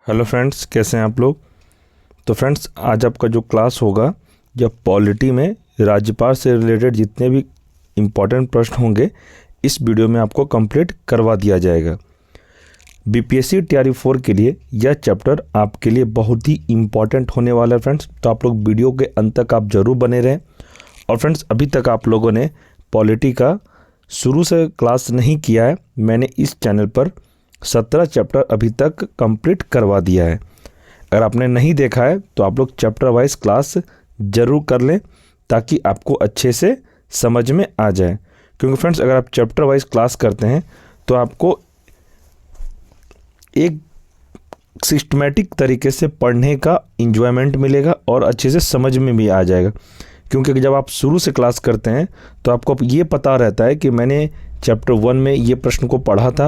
Hello friends, कैसे हैं आप लोग। तो फ्रेंड्स, आज आपका जो क्लास होगा या पॉलिटी में राज्यपाल से रिलेटेड जितने भी इम्पोर्टेंट प्रश्न होंगे इस वीडियो में आपको कंप्लीट करवा दिया जाएगा। बीपीएससी टीआरई 4 के लिए यह चैप्टर आपके लिए बहुत ही इम्पॉर्टेंट होने वाला है फ्रेंड्स। तो आप लोग वीडियो के अंत तक आप ज़रूर बने रहें। और फ्रेंड्स, अभी तक आप लोगों ने पॉलिटी का शुरू से क्लास नहीं किया है, मैंने इस चैनल पर 17 चैप्टर अभी तक कंप्लीट करवा दिया है। अगर आपने नहीं देखा है तो आप लोग चैप्टर वाइज क्लास ज़रूर कर लें ताकि आपको अच्छे से समझ में आ जाए। क्योंकि फ्रेंड्स, अगर आप चैप्टर वाइज क्लास करते हैं तो आपको एक सिस्टमेटिक तरीके से पढ़ने का इंजॉयमेंट मिलेगा और अच्छे से समझ में भी आ जाएगा। क्योंकि जब आप शुरू से क्लास करते हैं तो आपको ये पता रहता है कि मैंने चैप्टर 1 में ये प्रश्न को पढ़ा था,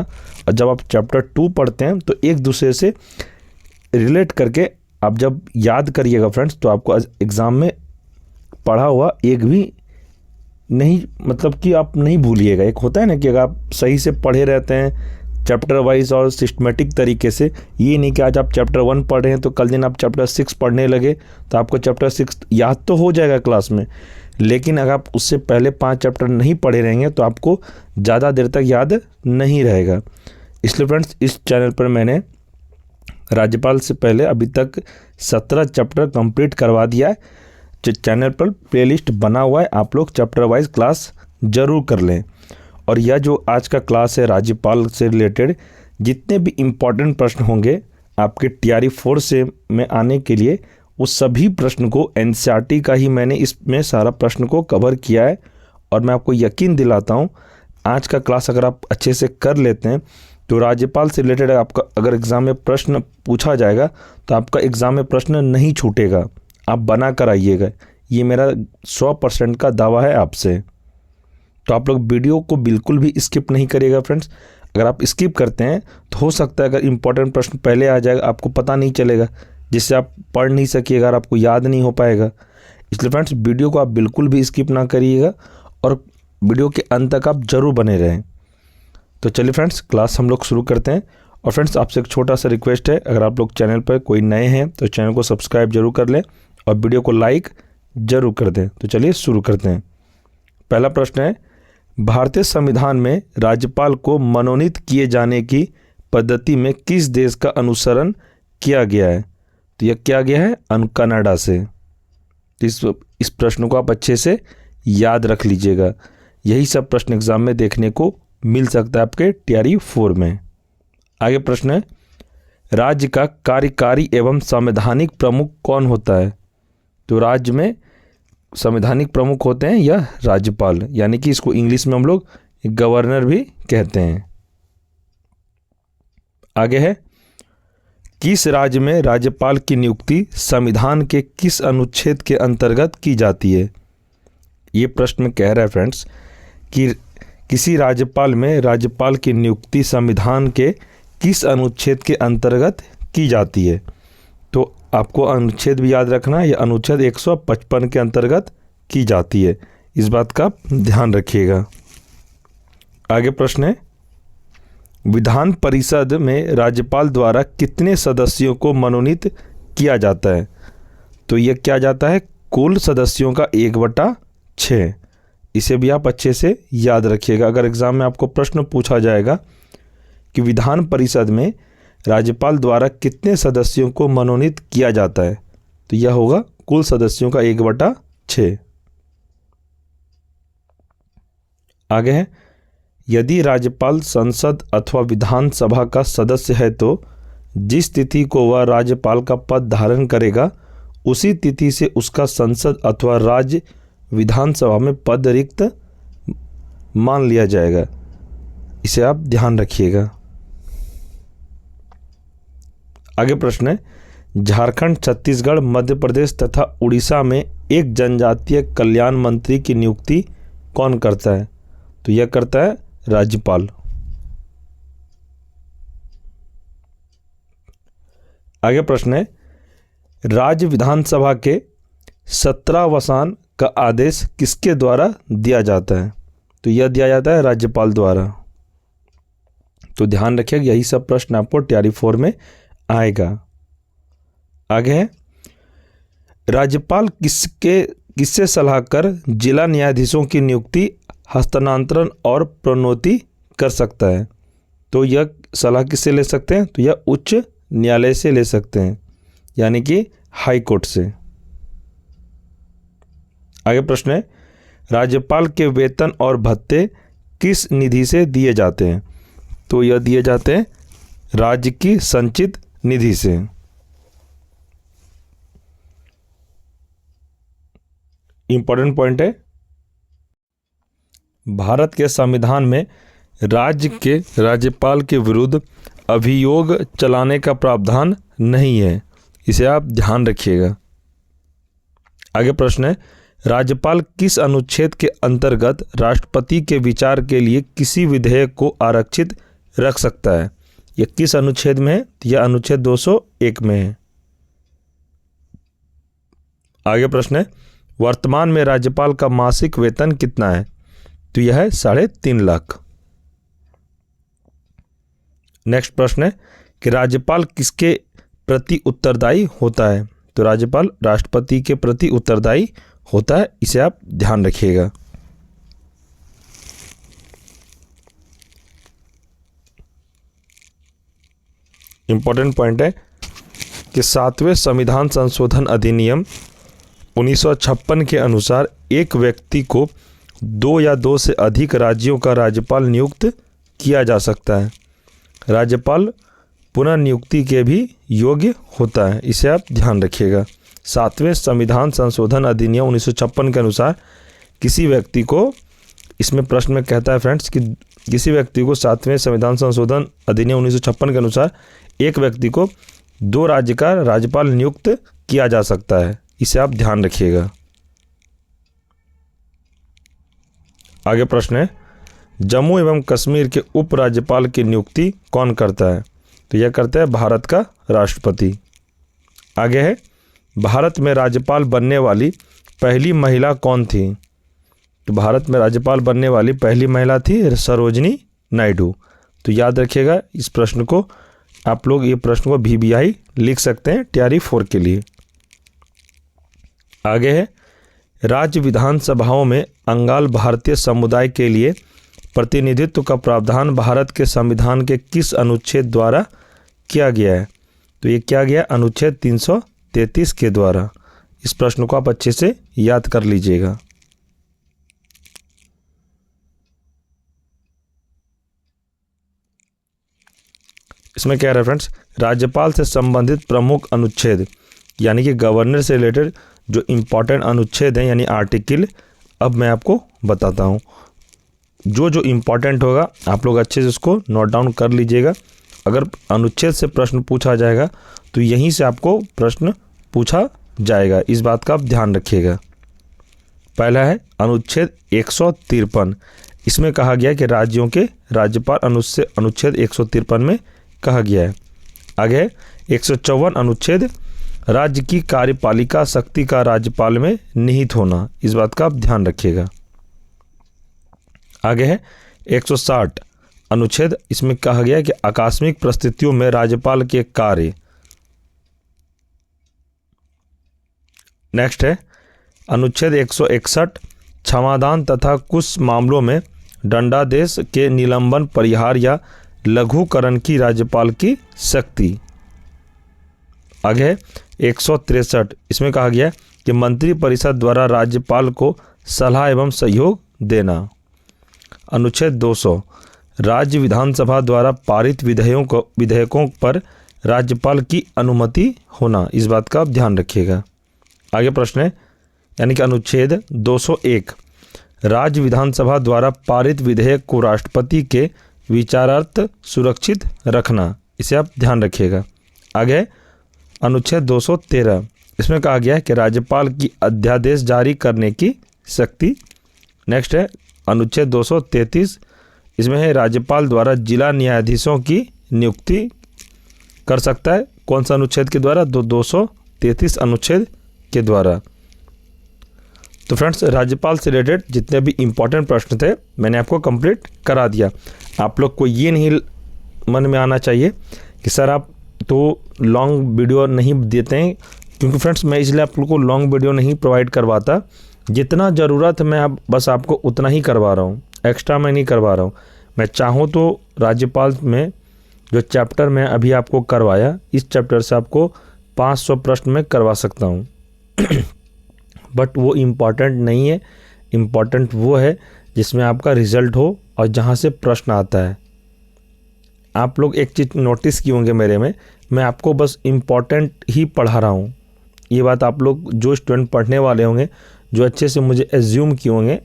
और जब आप चैप्टर 2 पढ़ते हैं तो एक दूसरे से रिलेट करके आप जब याद करिएगा फ्रेंड्स तो आपको एग्ज़ाम में पढ़ा हुआ एक भी नहीं, मतलब कि आप नहीं भूलिएगा। एक होता है ना कि अगर आप सही से पढ़े रहते हैं चैप्टर वाइज और सिस्टमेटिक तरीके से, ये नहीं कि आज आप चैप्टर 1 पढ़ रहे हैं तो कल दिन आप चैप्टर 6 पढ़ने लगे तो आपको चैप्टर 6 याद तो हो जाएगा क्लास में, लेकिन अगर आप उससे पहले 5 चैप्टर नहीं पढ़े रहेंगे तो आपको ज़्यादा देर तक याद नहीं रहेगा। इसलिए फ्रेंड्स, इस चैनल पर मैंने राज्यपाल से पहले अभी तक 17 चैप्टर कंप्लीट करवा दिया है। जो चैनल पर प्लेलिस्ट बना हुआ है, आप लोग चैप्टर वाइज क्लास ज़रूर कर लें। और यह जो आज का क्लास है राज्यपाल से रिलेटेड जितने भी इम्पॉर्टेंट प्रश्न होंगे आपके टीआरई 4 से में आने के लिए, उस सभी प्रश्न को एनसीईआरटी का ही मैंने इसमें सारा प्रश्न को कवर किया है। और मैं आपको यकीन दिलाता हूँ, आज का क्लास अगर आप अच्छे से कर लेते हैं तो राज्यपाल से रिलेटेड आपका अगर एग्ज़ाम में प्रश्न पूछा जाएगा तो आपका एग्ज़ाम में प्रश्न नहीं छूटेगा। आप बना कर आइएगा, ये मेरा 100% का दावा है आपसे। तो आप लोग वीडियो को बिल्कुल भी स्किप नहीं करिएगा फ्रेंड्स। अगर आप स्किप करते हैं तो हो सकता है अगर इम्पोर्टेंट प्रश्न पहले आ जाएगा आपको पता नहीं चलेगा, जिससे आप पढ़ नहीं सकिएगा और आपको याद नहीं हो पाएगा। इसलिए फ्रेंड्स, वीडियो को आप बिल्कुल भी स्किप ना करिएगा और वीडियो के अंत तक आप ज़रूर बने रहें। तो चलिए फ्रेंड्स, क्लास हम लोग शुरू करते हैं। और फ्रेंड्स, आपसे एक छोटा सा रिक्वेस्ट है, अगर आप लोग चैनल पर कोई नए हैं तो चैनल को सब्सक्राइब जरूर कर लें और वीडियो को लाइक ज़रूर कर दें। तो चलिए शुरू करते हैं। पहला प्रश्न है, भारतीय संविधान में राज्यपाल को मनोनीत किए जाने की पद्धति में किस देश का अनुसरण किया गया है। तो यह किया गया है कनाडा से। इस प्रश्न को आप अच्छे से याद रख लीजिएगा, यही सब प्रश्न एग्जाम में देखने को मिल सकता है आपके टीआरई 4 में। आगे प्रश्न है, राज्य का कार्यकारी एवं संवैधानिक प्रमुख कौन होता है। तो राज्य में संवैधानिक प्रमुख होते हैं या राज्यपाल, यानी कि इसको इंग्लिश में हम लोग गवर्नर भी कहते हैं। आगे है, किस राज्य में राज्यपाल की नियुक्ति संविधान के किस अनुच्छेद के अंतर्गत की जाती है। ये प्रश्न कह रहा है फ्रेंड्स कि किसी राज्यपाल में राज्यपाल की नियुक्ति संविधान के किस अनुच्छेद के अंतर्गत की जाती है। तो आपको अनुच्छेद भी याद रखना है, यह अनुच्छेद 155 के अंतर्गत की जाती है, इस बात का ध्यान रखिएगा। आगे प्रश्न है, विधान परिषद में राज्यपाल द्वारा कितने सदस्यों को मनोनीत किया जाता है। तो यह किया जाता है कुल सदस्यों का 1/6। इसे भी आप अच्छे से याद रखिएगा। अगर एग्जाम में आपको प्रश्न पूछा जाएगा कि विधान परिषद में राज्यपाल द्वारा कितने सदस्यों को मनोनीत किया जाता है, तो यह होगा कुल सदस्यों का 1/6। आगे है, यदि राज्यपाल संसद अथवा विधानसभा का सदस्य है तो जिस तिथि को वह राज्यपाल का पद धारण करेगा उसी तिथि से उसका संसद अथवा राज्य विधानसभा में पद रिक्त मान लिया जाएगा। इसे आप ध्यान रखिएगा। आगे प्रश्न है, झारखंड, छत्तीसगढ़, मध्य प्रदेश तथा उड़ीसा में एक जनजातीय कल्याण मंत्री की नियुक्ति कौन करता है। तो यह करता है राज्यपाल। आगे प्रश्न है, राज्य विधानसभा के 17वां का आदेश किसके द्वारा दिया जाता है। तो यह दिया जाता है राज्यपाल द्वारा। तो ध्यान रखिएगा, यही सब प्रश्न आपको टीआरई 4 में आएगा। आगे है, राज्यपाल किससे सलाह कर जिला न्यायाधीशों की नियुक्ति, हस्तांतरण और प्रोन्नति कर सकता है। तो यह सलाह किससे ले सकते हैं? तो यह उच्च न्यायालय से ले सकते हैं, यानी कि हाई कोर्ट से। आगे प्रश्न है, राज्यपाल के वेतन और भत्ते किस निधि से दिए जाते हैं? तो यह दिए जाते हैं राज्य की संचित निधि से। इंपॉर्टेंट पॉइंट है, भारत के संविधान में राज्य के राज्यपाल के विरुद्ध अभियोग चलाने का प्रावधान नहीं है, इसे आप ध्यान रखिएगा। आगे प्रश्न है, राज्यपाल किस अनुच्छेद के अंतर्गत राष्ट्रपति के विचार के लिए किसी विधेयक को आरक्षित रख सकता है? यह किस अनुच्छेद में है? यह अनुच्छेद 201 में है। आगे प्रश्न है, वर्तमान में राज्यपाल का मासिक वेतन कितना है? तो यह है 3.5 लाख। नेक्स्ट प्रश्न है कि राज्यपाल किसके प्रति उत्तरदायी होता है? तो राज्यपाल राष्ट्रपति के प्रति उत्तरदायी होता है, इसे आप ध्यान रखिएगा। इंपॉर्टेंट पॉइंट है कि 7वें संविधान संशोधन अधिनियम 1956 के अनुसार एक व्यक्ति को 2 या 2 से अधिक राज्यों का राज्यपाल नियुक्त किया जा सकता है। राज्यपाल पुनर्नियुक्ति के भी योग्य होता है, इसे आप ध्यान रखिएगा। 7वें संविधान संशोधन अधिनियम 1956 के अनुसार किसी व्यक्ति को, इसमें प्रश्न में कहता है फ्रेंड्स कि किसी व्यक्ति को 7वें संविधान संशोधन अधिनियम 1956 के अनुसार एक व्यक्ति को 2 राज्य का राज्यपाल नियुक्त किया जा सकता है, इसे आप ध्यान रखिएगा। आगे प्रश्न है, जम्मू एवं कश्मीर के उपराज्यपाल की नियुक्ति कौन करता है? तो यह करता है भारत का राष्ट्रपति। आगे है, भारत में राज्यपाल बनने वाली पहली महिला कौन थी? तो भारत में राज्यपाल बनने वाली पहली महिला थी सरोजनी नायडू। तो याद रखिएगा इस प्रश्न को, आप लोग ये प्रश्न को VBI लिख सकते हैं TRE 4 के लिए। आगे है, राज्य विधानसभाओं में अंगाल भारतीय समुदाय के लिए प्रतिनिधित्व का प्रावधान भारत के संविधान के किस अनुच्छेद द्वारा किया गया है? तो ये किया गया अनुच्छेद 333 के द्वारा। इस प्रश्न को आप अच्छे से याद कर लीजिएगा। इसमें क्या है फ्रेंड्स, राज्यपाल से संबंधित प्रमुख अनुच्छेद, यानी कि गवर्नर से रिलेटेड जो इम्पोर्टेंट अनुच्छेद हैं यानी आर्टिकल, अब मैं आपको बताता हूँ। जो इम्पोर्टेंट होगा आप लोग अच्छे से उसको नोट डाउन कर लीजिएगा। अगर अनुच्छेद से प्रश्न पूछा जाएगा तो यहीं से आपको प्रश्न पूछा जाएगा, इस बात का आप ध्यान रखिएगा। पहला है अनुच्छेद 153। इसमें कहा गया कि राज्यों के राज्यपाल अनुच्छेद 153 में कहा गया है। आगे 154 अनुच्छेद, राज्य की कार्यपालिका शक्ति का राज्यपाल में निहित होना, इस बात का आप ध्यान रखिएगा। आगे है 160 अनुच्छेद, इसमें कहा गया है कि आकस्मिक परिस्थितियों में राज्यपाल के कार्य। नेक्स्ट है अनुच्छेद 161 क्षमादान तथा कुछ मामलों में दंडादेश के निलंबन, परिहार या लघुकरण की राज्यपाल की शक्ति। आगे है 163, इसमें कहा गया कि मंत्रिपरिषद द्वारा राज्यपाल को सलाह एवं सहयोग देना। अनुच्छेद 200 राज्य विधानसभा द्वारा पारित विधेयकों पर राज्यपाल की अनुमति होना, इस बात का आप ध्यान रखिएगा। आगे प्रश्न है यानी कि अनुच्छेद 201 राज्य विधानसभा द्वारा पारित विधेयक को राष्ट्रपति के विचारार्थ सुरक्षित रखना, इसे आप ध्यान रखिएगा। आगे अनुच्छेद 213, इसमें कहा गया है कि राज्यपाल की अध्यादेश जारी करने की शक्ति। नेक्स्ट है अनुच्छेद 233, इसमें है राज्यपाल द्वारा जिला न्यायाधीशों की नियुक्ति कर सकता है। कौन सा अनुच्छेद के द्वारा? 233 अनुच्छेद के द्वारा। तो फ्रेंड्स, राज्यपाल से रिलेटेड जितने भी इम्पोर्टेंट प्रश्न थे मैंने आपको कंप्लीट करा दिया। आप लोग को ये नहीं मन में आना चाहिए कि सर आप तो लॉन्ग वीडियो नहीं देते हैं, क्योंकि फ्रेंड्स मैं इसलिए आप लोग को लॉन्ग वीडियो नहीं प्रोवाइड करवाता। जितना ज़रूरत है मैं अब बस आपको उतना ही करवा रहा हूँ, एक्स्ट्रा मैं नहीं करवा रहा हूँ। मैं चाहूँ तो राज्यपाल में जो चैप्टर मैं अभी आपको करवाया, इस चैप्टर से आपको 500 प्रश्न में करवा सकता हूँ बट वो इम्पॉर्टेंट नहीं है। इम्पॉर्टेंट वो है जिसमें आपका रिज़ल्ट हो और जहाँ से प्रश्न आता है। आप लोग एक चीज़ नोटिस किए होंगे मेरे में, मैं आपको बस इम्पॉर्टेंट ही पढ़ा रहा हूँ। ये बात आप लोग जो स्टूडेंट पढ़ने वाले होंगे, जो अच्छे से मुझे एज्यूम किए होंगे,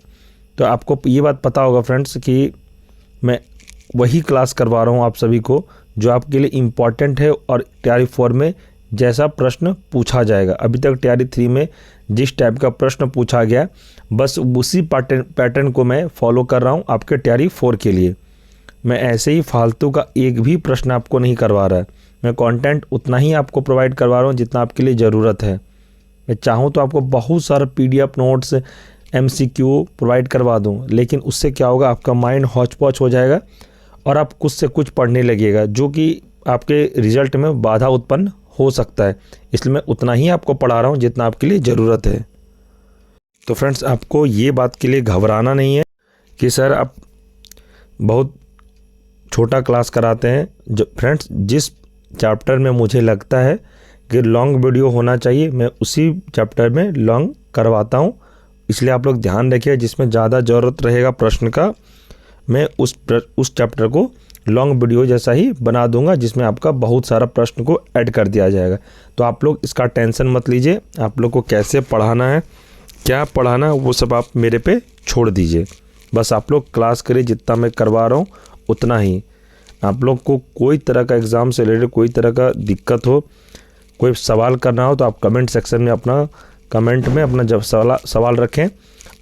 तो आपको ये बात पता होगा फ्रेंड्स कि मैं वही क्लास करवा रहा हूँ आप सभी को जो आपके लिए इम्पॉर्टेंट है और तैयारी 4 में जैसा प्रश्न पूछा जाएगा। अभी तक तैयारी 3 में जिस टाइप का प्रश्न पूछा गया, बस उसी पैटर्न को मैं फॉलो कर रहा हूँ आपके तैयारी 4 के लिए। मैं ऐसे ही फालतू का एक भी प्रश्न आपको नहीं करवा रहा है। मैं कंटेंट उतना ही आपको प्रोवाइड करवा रहा हूँ जितना आपके लिए ज़रूरत है। मैं चाहूँ तो आपको बहुत सारा PDF नोट्स, MCQ प्रोवाइड करवा दूँ, लेकिन उससे क्या होगा, आपका माइंड हौच पौच हो जाएगा और आप कुछ से कुछ पढ़ने लगिएगा, जो कि आपके रिजल्ट में बाधा उत्पन्न हो सकता है। इसलिए मैं उतना ही आपको पढ़ा रहा हूँ जितना आपके लिए ज़रूरत है। तो फ्रेंड्स आपको ये बात के लिए घबराना नहीं है कि सर आप बहुत छोटा क्लास कराते हैं। जो फ्रेंड्स जिस चैप्टर में मुझे लगता है कि लॉन्ग वीडियो होना चाहिए, मैं उसी चैप्टर में लॉन्ग करवाता हूँ। इसलिए आप लोग ध्यान रखिए, जिसमें ज़्यादा ज़रूरत रहेगा प्रश्न का, मैं उस चैप्टर को लॉन्ग वीडियो जैसा ही बना दूंगा, जिसमें आपका बहुत सारा प्रश्न को ऐड कर दिया जाएगा। तो आप लोग इसका टेंशन मत लीजिए। आप लोग को कैसे पढ़ाना है, क्या पढ़ाना है, वो सब आप मेरे पे छोड़ दीजिए। बस आप लोग क्लास करिए, जितना मैं करवा रहा हूँ उतना ही। आप लोग को कोई तरह का एग्ज़ाम से रिलेटेड कोई तरह का दिक्कत हो, कोई सवाल करना हो, तो आप कमेंट सेक्शन में अपना जब सवाल रखें।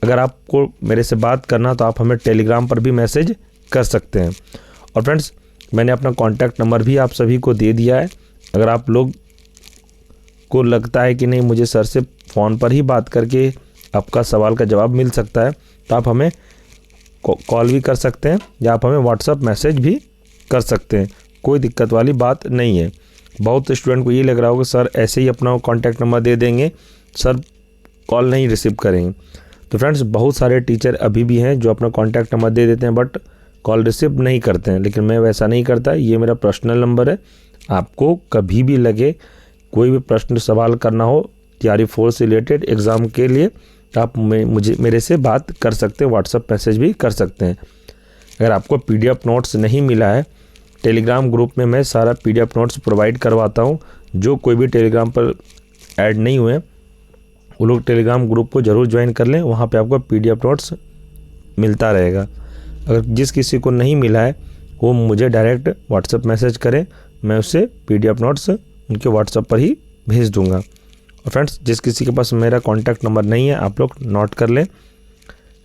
अगर आपको मेरे से बात करना तो आप हमें टेलीग्राम पर भी मैसेज कर सकते हैं। और फ्रेंड्स मैंने अपना कॉन्टैक्ट नंबर भी आप सभी को दे दिया है। अगर आप लोग को लगता है कि नहीं, मुझे सर से फ़ोन पर ही बात करके आपका सवाल का जवाब मिल सकता है, तो आप हमें कॉल भी कर सकते हैं या आप हमें व्हाट्सएप मैसेज भी कर सकते हैं। कोई दिक्कत वाली बात नहीं है। बहुत स्टूडेंट को ये लग रहा होगा सर ऐसे ही अपना कॉन्टैक्ट नंबर दे देंगे, सर कॉल नहीं रिसीव करेंगे। तो फ्रेंड्स बहुत सारे टीचर अभी भी हैं जो अपना कॉन्टैक्ट नंबर दे देते हैं बट कॉल रिसीव नहीं करते हैं, लेकिन मैं वैसा नहीं करता। ये मेरा पर्सनल नंबर है। आपको कभी भी लगे कोई भी प्रश्न सवाल करना हो तैयारी 4 से रिलेटेड एग्ज़ाम के लिए, आप मेरे से बात कर सकते हैं, व्हाट्सएप मैसेज भी कर सकते हैं। अगर आपको PDF नोट्स नहीं मिला है, टेलीग्राम ग्रुप में मैं सारा PDF नोट्स प्रोवाइड करवाता हूँ। जो कोई भी टेलीग्राम पर ऐड नहीं हुए वो लोग टेलीग्राम ग्रुप को ज़रूर ज्वाइन कर लें, वहाँ पे आपको PDF नोट्स मिलता रहेगा। अगर जिस किसी को नहीं मिला है वो मुझे डायरेक्ट व्हाट्सएप मैसेज करें, मैं उससे PDF नोट्स उनके व्हाट्सएप पर ही भेज दूँगा। और फ्रेंड्स जिस किसी के पास मेरा कॉन्टैक्ट नंबर नहीं है, आप लोग नोट कर लें,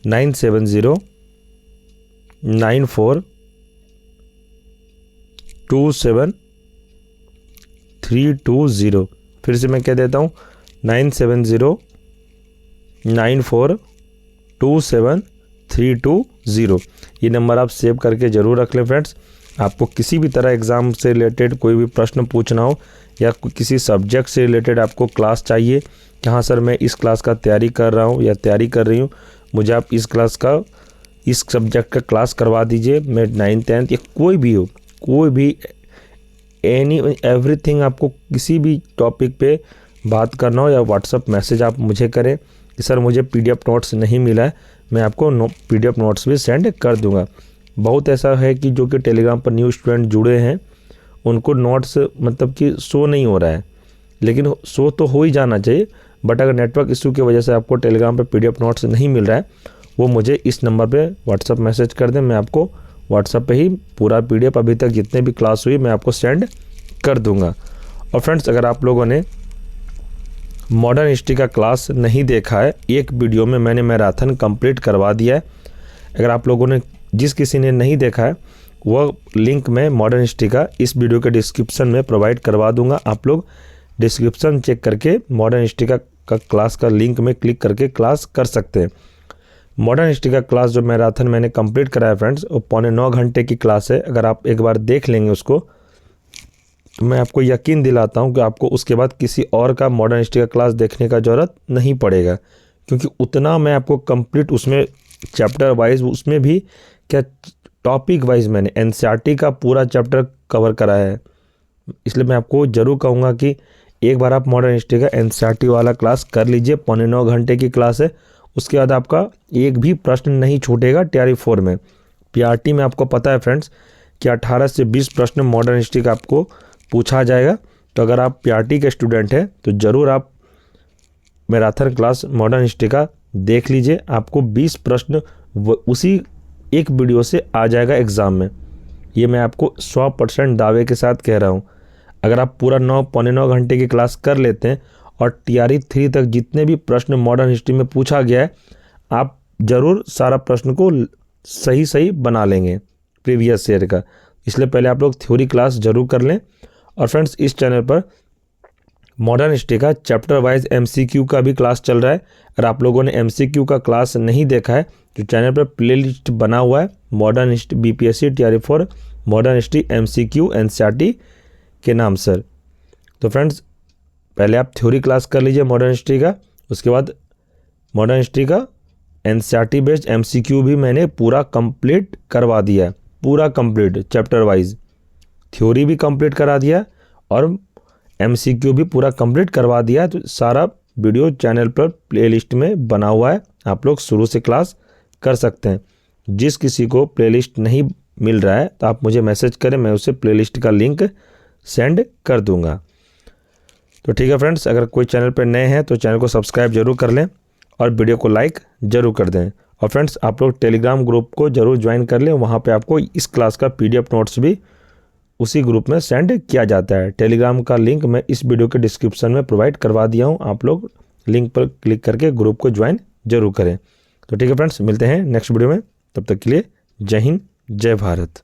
9709427320। फिर से मैं कह देता हूँ, 9709427320। ये नंबर आप सेव करके ज़रूर रख लें फ्रेंड्स। आपको किसी भी तरह एग्ज़ाम से रिलेटेड कोई भी प्रश्न पूछना हो या किसी सब्जेक्ट से रिलेटेड आपको क्लास चाहिए कि हाँ सर मैं इस क्लास का तैयारी कर रहा हूँ या तैयारी कर रही हूँ, मुझे आप इस सब्जेक्ट का क्लास करवा दीजिए, मैं 9th 10th या कोई भी हो, कोई भी एवरीथिंग, आपको किसी भी टॉपिक पे बात करना हो या व्हाट्सएप मैसेज आप मुझे करें कि सर मुझे PDF नोट्स नहीं मिला है, मैं आपको PDF नोट्स भी सेंड कर दूंगा। बहुत ऐसा है कि जो कि टेलीग्राम पर न्यू स्टूडेंट जुड़े हैं, उनको नोट्स मतलब कि शो नहीं हो रहा है, लेकिन शो तो हो ही जाना चाहिए। बट अगर नेटवर्क इशू की वजह से आपको टेलीग्राम पर PDF नोट्स नहीं मिल रहा है, वो मुझे इस नंबर पे व्हाट्सएप मैसेज कर दें, मैं आपको व्हाट्सएप पे ही पूरा PDF अभी तक जितने भी क्लास हुई मैं आपको सेंड कर दूंगा। और फ्रेंड्स अगर आप लोगों ने मॉडर्न हिस्ट्री का क्लास नहीं देखा है, एक वीडियो में मैंने मैराथन कंप्लीट करवा दिया है। अगर आप लोगों ने जिस किसी ने नहीं देखा है, वो लिंक मैं मॉडर्न हिस्ट्री का इस वीडियो के डिस्क्रिप्शन में प्रोवाइड करवा दूंगा। आप लोग डिस्क्रिप्शन चेक करके मॉडर्न हिस्ट्री का क्लास का लिंक में क्लिक करके क्लास कर सकते हैं। मॉडर्न हिस्ट्री का क्लास जो मैराथन मैंने कंप्लीट कराया फ्रेंड्स, वो 9.25 घंटे की क्लास है। अगर आप एक बार देख लेंगे उसको तो मैं आपको यकीन दिलाता हूँ कि आपको उसके बाद किसी और का मॉडर्न हिस्ट्री का क्लास देखने का ज़रूरत नहीं पड़ेगा, क्योंकि उतना मैं आपको कंप्लीट उसमें चैप्टर वाइज, उसमें भी क्या टॉपिक वाइज मैंने एनसीईआरटी का पूरा चैप्टर कवर कराया है। इसलिए मैं आपको ज़रूर कहूँगा कि एक बार आप मॉडर्न हिस्ट्री का एनसीईआरटी वाला क्लास कर लीजिए। 9.25 घंटे की क्लास है। उसके बाद आपका एक भी प्रश्न नहीं छूटेगा TRE 4 में। PRT में आपको पता है फ्रेंड्स कि 18 से 20 प्रश्न मॉडर्न हिस्ट्री का आपको पूछा जाएगा। तो अगर आप PRT के स्टूडेंट हैं तो ज़रूर आप मैराथन क्लास मॉडर्न हिस्ट्री का देख लीजिए। आपको 20 प्रश्न उसी एक वीडियो से आ जाएगा एग्ज़ाम में। ये मैं आपको 100% दावे के साथ कह रहा हूँ। अगर आप पूरा 9-9.25 घंटे की क्लास कर लेते हैं और TRE 3 तक जितने भी प्रश्न मॉडर्न हिस्ट्री में पूछा गया है, आप ज़रूर सारा प्रश्न को सही बना लेंगे प्रीवियस ईयर का। इसलिए पहले आप लोग थ्योरी क्लास ज़रूर कर लें। और फ्रेंड्स, इस चैनल पर मॉडर्न हिस्ट्री का चैप्टर वाइज MCQ का भी क्लास चल रहा है। अगर आप लोगों ने MCQ का क्लास नहीं देखा है तो चैनल पर प्लेलिस्ट बना हुआ है, modern history BPSC TRE 4 modern history MCQ NCERT के नाम सर। तो फ्रेंड्स, पहले आप थ्योरी क्लास कर लीजिए मॉडर्न हिस्ट्री का। उसके बाद मॉडर्न हिस्ट्री का NCERT बेस्ड MCQ भी मैंने पूरा कंप्लीट करवा दिया है, पूरा कंप्लीट चैप्टर वाइज। थ्योरी भी कंप्लीट करा दिया और MCQ भी पूरा कंप्लीट करवा दिया। तो सारा वीडियो चैनल पर प्लेलिस्ट में बना हुआ है, आप लोग शुरू से क्लास कर सकते हैं। जिस किसी को प्लेलिस्ट नहीं मिल रहा है तो आप मुझे मैसेज करें, मैं उसे प्लेलिस्ट का लिंक सेंड कर दूंगा। तो ठीक है फ्रेंड्स, अगर कोई चैनल पर नए हैं तो चैनल को सब्सक्राइब जरूर कर लें और वीडियो को लाइक ज़रूर कर दें। और फ्रेंड्स, आप लोग टेलीग्राम ग्रुप को ज़रूर ज्वाइन कर लें। वहाँ पे आपको इस क्लास का PDF नोट्स भी उसी ग्रुप में सेंड किया जाता है। टेलीग्राम का लिंक मैं इस वीडियो के डिस्क्रिप्शन में प्रोवाइड करवा दिया हूँ। आप लोग लिंक पर क्लिक करके ग्रुप को ज्वाइन जरूर करें। तो ठीक है फ्रेंड्स, मिलते हैं नेक्स्ट वीडियो में। तब तक के लिए जय हिंद, जय भारत।